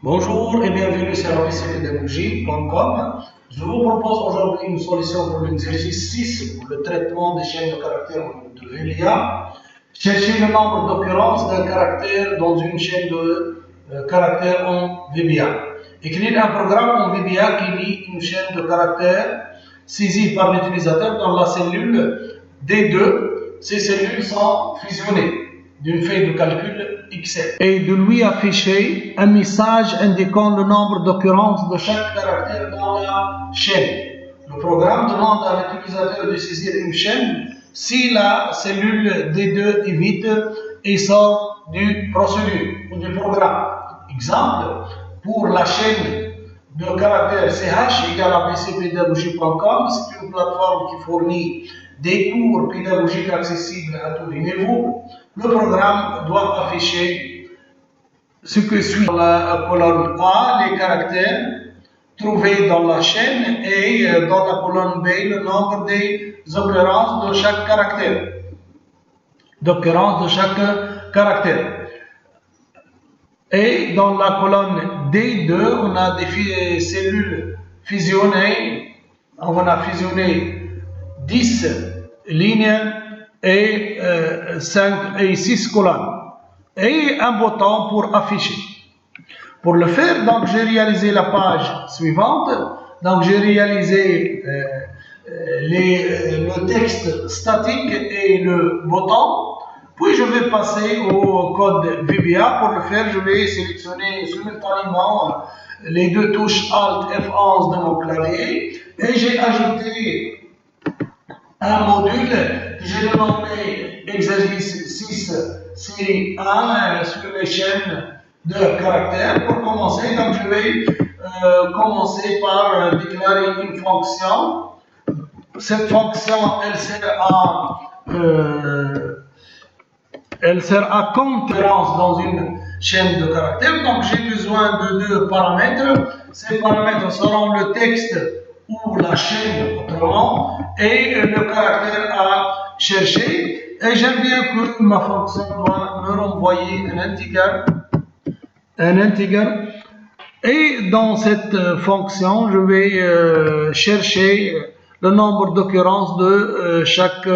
Bonjour et bienvenue sur abcpédagogie.com. Je vous propose aujourd'hui une solution pour l'exercice 6 pour le traitement des chaînes de caractères de VBA. Cherchez le nombre d'occurrences d'un caractère dans une chaîne de caractères en VBA. Écrire un programme en VBA qui lit une chaîne de caractères saisie par l'utilisateur dans la cellule D2. Ces cellules sont fusionnées d'une feuille de calcul Excel et de lui afficher un message indiquant le nombre d'occurrences de chaque caractère dans la chaîne. Le programme demande à l'utilisateur de saisir une chaîne si la cellule D2 est vide et sort du procédure ou du programme. Exemple, pour la chaîne de caractères CH égale abcpédagogie.com, c'est une plateforme qui fournit des cours pédagogiques accessibles à tous les niveaux. Le programme doit afficher ce que suit dans la colonne A, les caractères trouvés dans la chaîne, et dans la colonne B, le nombre des occurrences de chaque caractère. Et dans la colonne D2, on a des cellules fusionnées. On a fusionné 10 lignes et 5 et 6 colonnes. Et un bouton pour afficher. Pour le faire, donc j'ai réalisé la page suivante. Donc j'ai réalisé le texte statique et le bouton. Puis je vais passer au code VBA. Pour le faire, je vais sélectionner simultanément les deux touches Alt F11 de mon clavier. Et j'ai ajouté un module que j'ai nommé exercice 6 série 1 sur les chaînes de caractères. Pour commencer, donc je vais commencer par déclarer une fonction. Cette fonction, elle sert à concurrence dans une chaîne de caractères. Donc j'ai besoin de deux paramètres. Ces paramètres seront le texte ou la chaîne autrement et le caractère à chercher. Et j'aime bien que ma fonction doit me renvoyer un integer. Et dans cette fonction, je vais chercher le nombre d'occurrences de chaque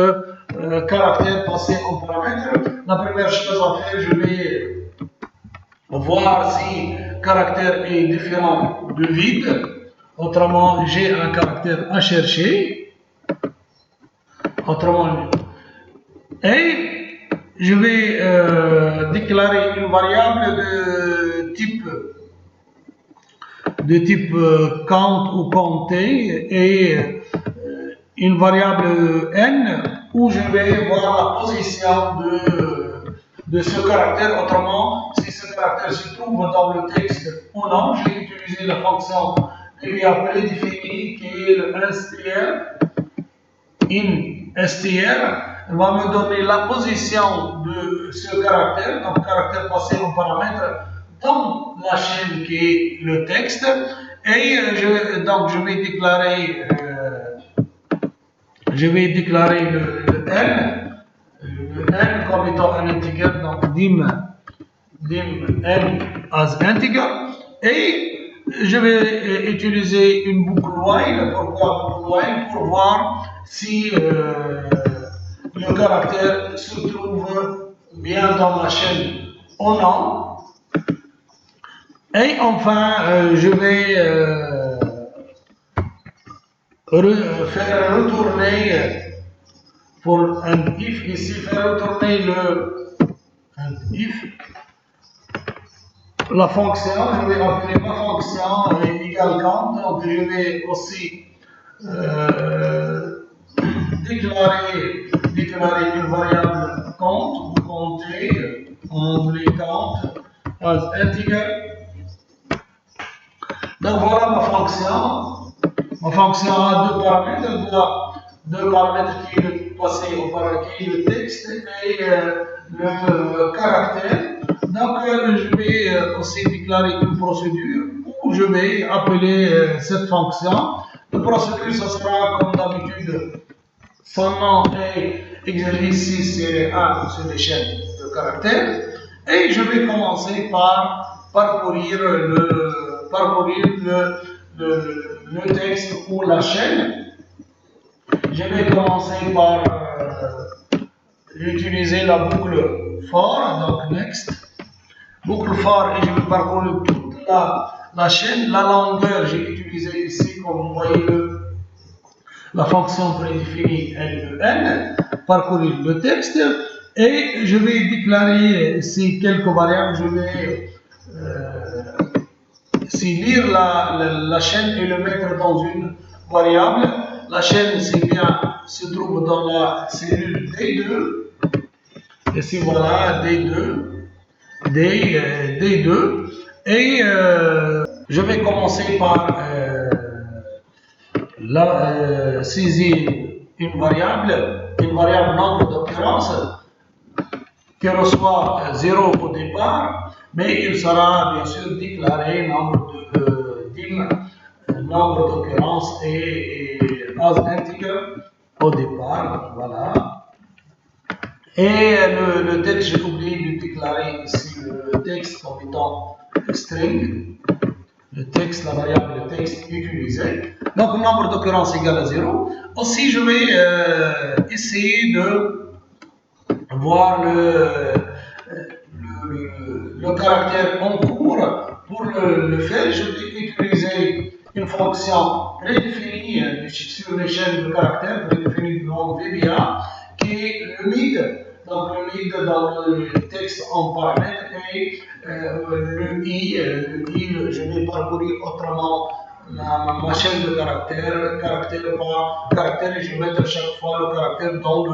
caractère passé en paramètre. La première chose à faire, je vais voir si le caractère est différent de vide. Autrement, j'ai un caractère à chercher. Et je vais déclarer une variable de type count ou compter et une variable n où je vais voir la position de ce caractère. Autrement, si ce caractère se trouve dans le texte ou non, j'ai utilisé la fonction que j'ai prédéfinie qui est le str. Elle va me donner la position de ce caractère, donc caractère passé en paramètre dans la chaîne qui est le texte. Et donc je vais déclarer le n comme étant un integer, donc dim n as integer, et je vais utiliser une boucle while. Pourquoi boucle while? Pour voir si le caractère se trouve bien dans la chaîne ou non. Et enfin, je vais faire retourner pour un if ici, faire retourner la fonction. Je vais appeler ma fonction égale count. Donc je vais aussi déclarer une variable count ou compter en anglais count as integer. Donc voilà ma fonction. Ma fonction a deux paramètres. Deux paramètres qui est le passé au paramètre qui est le texte et le caractère. Donc je vais aussi déclarer une procédure où je vais appeler cette fonction. La procédure, ce sera comme d'habitude, son nom est exercice série 1 sur les chaînes de caractères. Et je vais commencer par parcourir le texte ou la chaîne. Je vais commencer par utiliser la boucle for, donc next. Boucle for et je vais parcourir toute la chaîne. La longueur, j'ai utilisé ici, comme vous voyez, la fonction prédéfinie len, parcourir le texte. Et je vais déclarer ici quelques variables. Je vais lire la chaîne et le mettre dans une variable. La chaîne, c'est bien, se trouve dans la cellule D2. Ici, voilà, D2. Et je vais commencer par saisir une variable nombre d'occurrences qui reçoit 0 au départ, mais il sera bien sûr déclaré nombre d'occurrences et as integer au départ. Voilà. Et le texte, j'ai oublié de déclarer ici le texte comme étant string. Le texte, la variable texte utilisée. Donc, le nombre d'occurrences égale à 0. Aussi, je vais essayer de voir le caractère en cours. Pour le faire, je vais utiliser une fonction prédéfinie sur l'échelle de caractères, prédéfinie de langue VBA, qui est le mid. Donc le mid dans le texte en paramètre et le i, je vais parcourir autrement ma chaîne de caractère par caractère, et je vais mettre chaque fois le caractère dans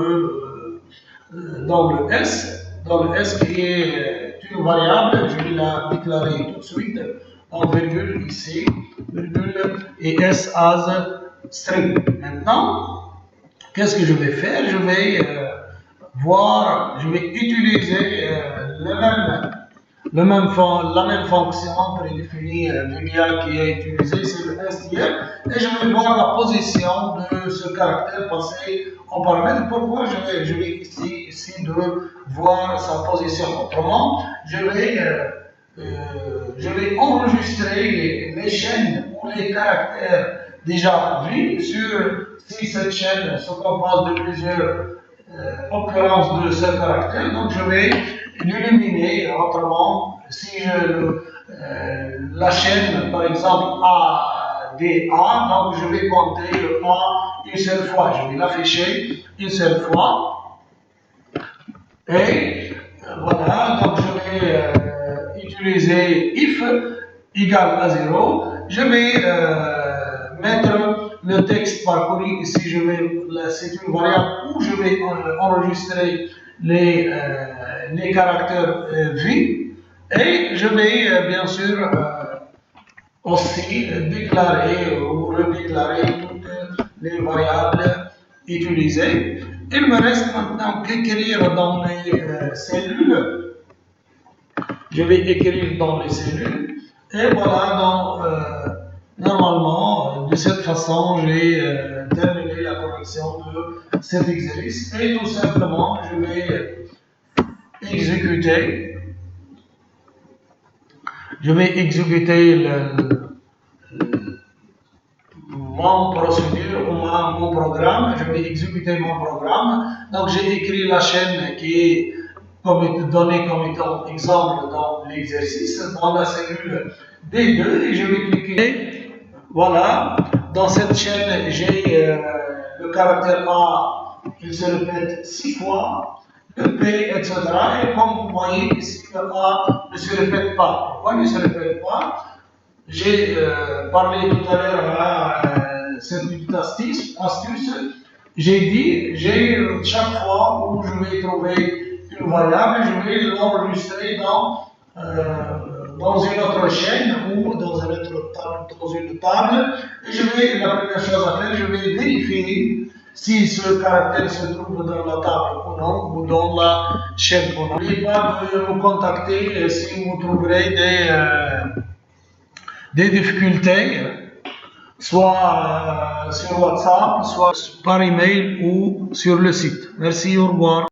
le S qui est une variable. Je vais la déclarer tout de suite en virgule ici, virgule et S as string. Maintenant, qu'est-ce que je vais faire? Je vais utiliser la même fonction prédéfinie VBA qui est utilisée, c'est le str, et je vais voir la position de ce caractère passé en paramètre. Pourquoi je vais essayer de voir sa position? Autrement, je vais enregistrer les chaînes ou les caractères déjà vus si cette chaîne se compose de plusieurs occurrences de ce caractère. Donc je vais l'éliminer. Autrement, si la chaîne, par exemple, ADA, donc je vais compter le A une seule fois. Je vais l'afficher une seule fois. Et voilà, donc je vais utiliser if égale à 0. Je vais mettre le texte parcouru ici. C'est une variable où je vais enregistrer les caractères vus. Et je vais bien sûr aussi déclarer ou redéclarer toutes les variables utilisées. Il me reste maintenant qu'écrire dans les cellules. Je vais écrire dans les cellules. Et voilà, normalement, de cette façon, j'ai terminé la correction de cet exercice. Et tout simplement, je vais exécuter. Mon procédure ou mon programme. Je vais exécuter mon programme. Donc, j'ai écrit la chaîne qui est donnée comme étant exemple dans l'exercice, dans la cellule D2, et je vais cliquer. Voilà. Dans cette chaîne, j'ai le caractère A, il se répète 6 fois. Le P, etc. Et comme vous voyez ici, le A ne se répète pas. Pourquoi ne se répète pas? J'ai parlé tout à l'heure à cette petite astuce. J'ai dit, chaque fois où je vais trouver une variable, je vais l'enregistrer dans une autre chaîne ou dans une table. Et la première chose à faire, je vais vérifier si ce caractère se trouve dans la table ou non, ou dans la chaîne ou non. N'oubliez pas de me contacter si vous trouverez des difficultés, soit sur WhatsApp, soit par email ou sur le site. Merci, au revoir.